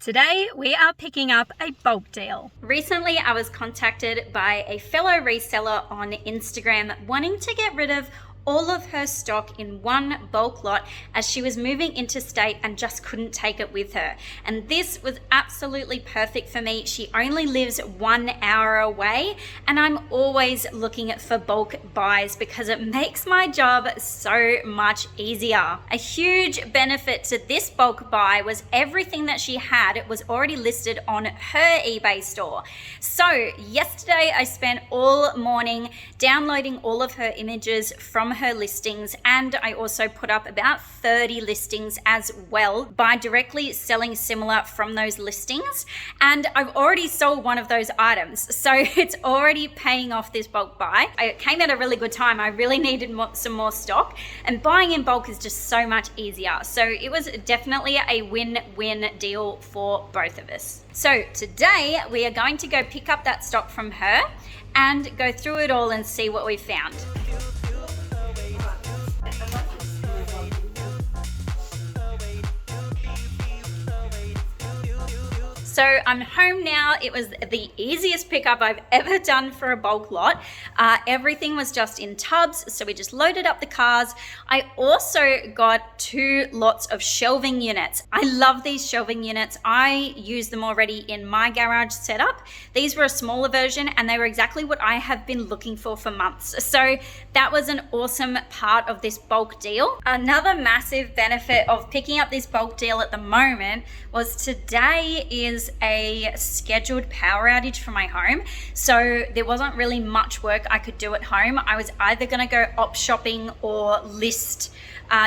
Today we are picking up a bulk deal. Recently I was contacted by a fellow reseller on Instagram wanting to get rid of all of her stock in one bulk lot as she was moving interstate and just couldn't take it with her. And this was absolutely perfect for me. She only lives 1 hour away and I'm always looking for bulk buys because it makes my job so much easier. A huge benefit to this bulk buy was everything that she had was already listed on her eBay store. So yesterday I spent all morning downloading all of her images from her listings, and I also put up about 30 listings as well by directly selling similar from those listings. And I've already sold one of those items, so it's already paying off this bulk buy. It came at a really good time. I really needed some more stock, and buying in bulk is just so much easier. So it was definitely a win-win deal for both of us. So today we are going to go pick up that stock from her and go through it all and see what we found. So I'm home now. It was the easiest pickup I've ever done for a bulk lot. Everything was just in tubs, so we just loaded up the cars. I also got 2 lots of shelving units. I love these shelving units. I use them already in my garage setup. These were a smaller version and they were exactly what I have been looking for months. So that was an awesome part of this bulk deal. Another massive benefit of picking up this bulk deal at the moment was today is a scheduled power outage for my home. So there wasn't really much work I could do at home. I was either gonna go op shopping or list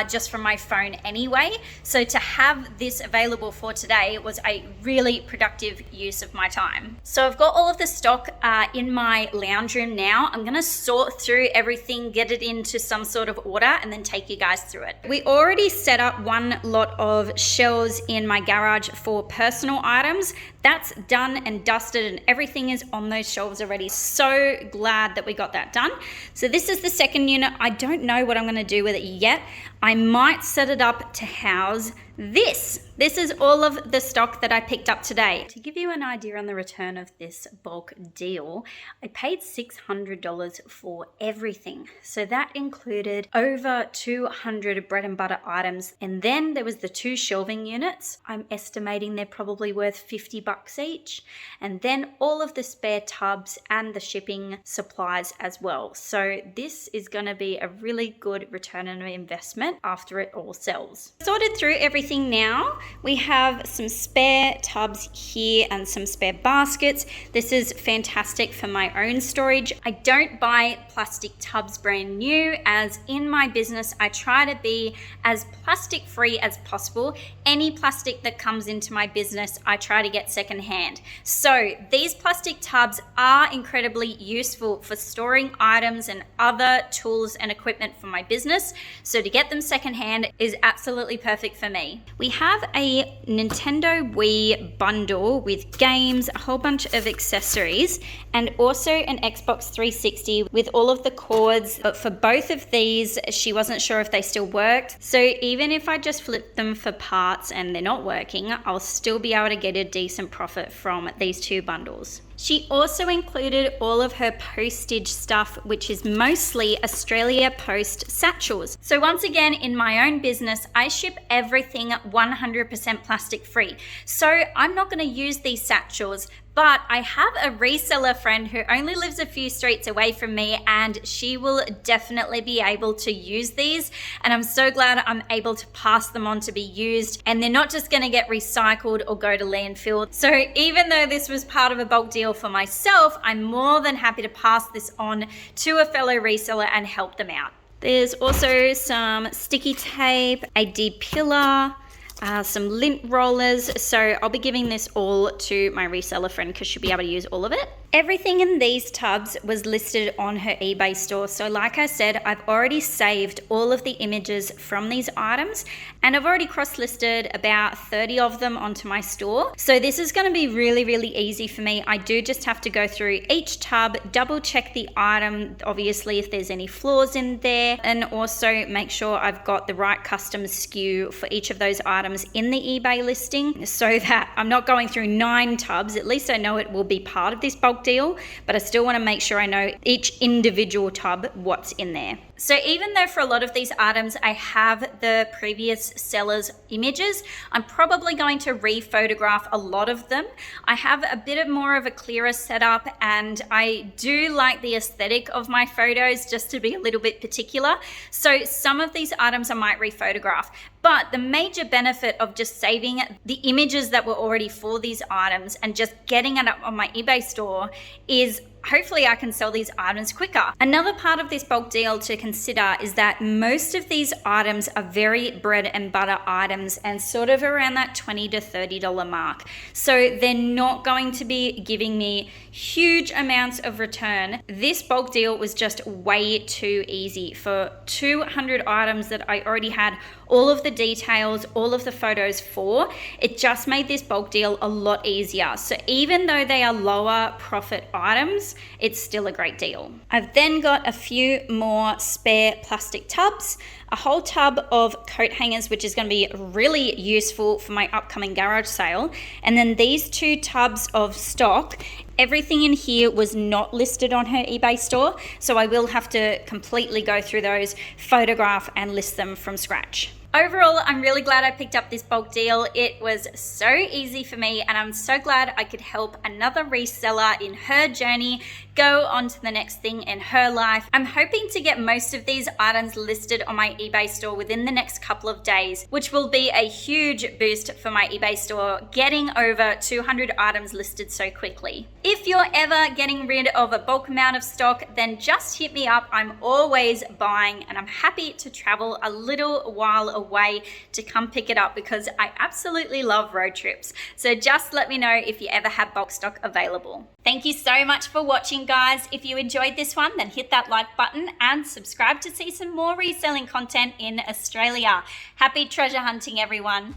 just from my phone anyway. So to have this available for today was a really productive use of my time. So I've got all of the stock in my lounge room now. I'm gonna sort through everything, get it into some sort of order, and then take you guys through it. We already set up one lot of shelves in my garage for personal items. That's done and dusted and everything is on those shelves already. So glad that we got that done. So this is the second unit. I don't know what I'm gonna do with it yet. I might set it up to house this. This is all of the stock that I picked up today. To give you an idea on the return of this bulk deal, I paid $600 for everything. So that included over 200 bread and butter items. And then there was the 2 shelving units. I'm estimating they're probably worth 50 bucks each. And then all of the spare tubs and the shipping supplies as well. So this is gonna be a really good return on investment after it all sells. Sorted through everything now. We have some spare tubs here and some spare baskets. This is fantastic for my own storage. I don't buy plastic tubs brand new, as in my business I try to be as plastic free as possible. Any plastic that comes into my business I try to get secondhand. So these plastic tubs are incredibly useful for storing items and other tools and equipment for my business. So to get them secondhand is absolutely perfect for me. We have a Nintendo Wii bundle with games, a whole bunch of accessories, and also an Xbox 360 with all of the cords. But for both of these, she wasn't sure if they still worked. So even if I just flip them for parts and they're not working, I'll still be able to get a decent profit from these 2 bundles. She also included all of her postage stuff, which is mostly Australia Post satchels. So once again, in my own business, I ship everything 100% plastic free. So I'm not gonna use these satchels, but I have a reseller friend who only lives a few streets away from me, and she will definitely be able to use these. And I'm so glad I'm able to pass them on to be used, and they're not just gonna get recycled or go to landfill. So even though this was part of a bulk deal for myself, I'm more than happy to pass this on to a fellow reseller and help them out. There's also some sticky tape, a depiler, some lint rollers. So I'll be giving this all to my reseller friend because she'll be able to use all of it. Everything in these tubs was listed on her eBay store. So like I said, I've already saved all of the images from these items and I've already cross-listed about 30 of them onto my store. So this is going to be really, really easy for me. I do just have to go through each tub, double check the item, obviously if there's any flaws in there, and also make sure I've got the right custom SKU for each of those items in the eBay listing, so that I'm not going through 9 tubs. At least I know it will be part of this bulk deal, but I still want to make sure I know each individual tub what's in there. So even though for a lot of these items I have the previous seller's images, I'm probably going to re-photograph a lot of them. I have a bit more of a clearer setup, and I do like the aesthetic of my photos, just to be a little bit particular. So some of these items I might re-photograph. But the major benefit of just saving the images that were already for these items and just getting it up on my eBay store is hopefully I can sell these items quicker. Another part of this bulk deal to consider is that most of these items are very bread and butter items and sort of around that $20 to $30 mark. So they're not going to be giving me huge amounts of return. This bulk deal was just way too easy for 200 items that I already had all of the details, all of the photos for. It just made this bulk deal a lot easier. So even though they are lower profit items, it's still a great deal. I've then got a few more spare plastic tubs, a whole tub of coat hangers, which is going to be really useful for my upcoming garage sale, and then these 2 tubs of stock. Everything in here was not listed on her eBay store, so I will have to completely go through those, photograph and list them from scratch. Overall, I'm really glad I picked up this bulk deal. It was so easy for me, and I'm so glad I could help another reseller in her journey go on to the next thing in her life. I'm hoping to get most of these items listed on my eBay store within the next couple of days, which will be a huge boost for my eBay store, getting over 200 items listed so quickly. If you're ever getting rid of a bulk amount of stock, then just hit me up. I'm always buying, and I'm happy to travel a little while away to come pick it up because I absolutely love road trips. So just let me know if you ever have bulk stock available. Thank you so much for watching, guys. If you enjoyed this one, then hit that like button and subscribe to see some more reselling content in Australia. Happy treasure hunting, everyone.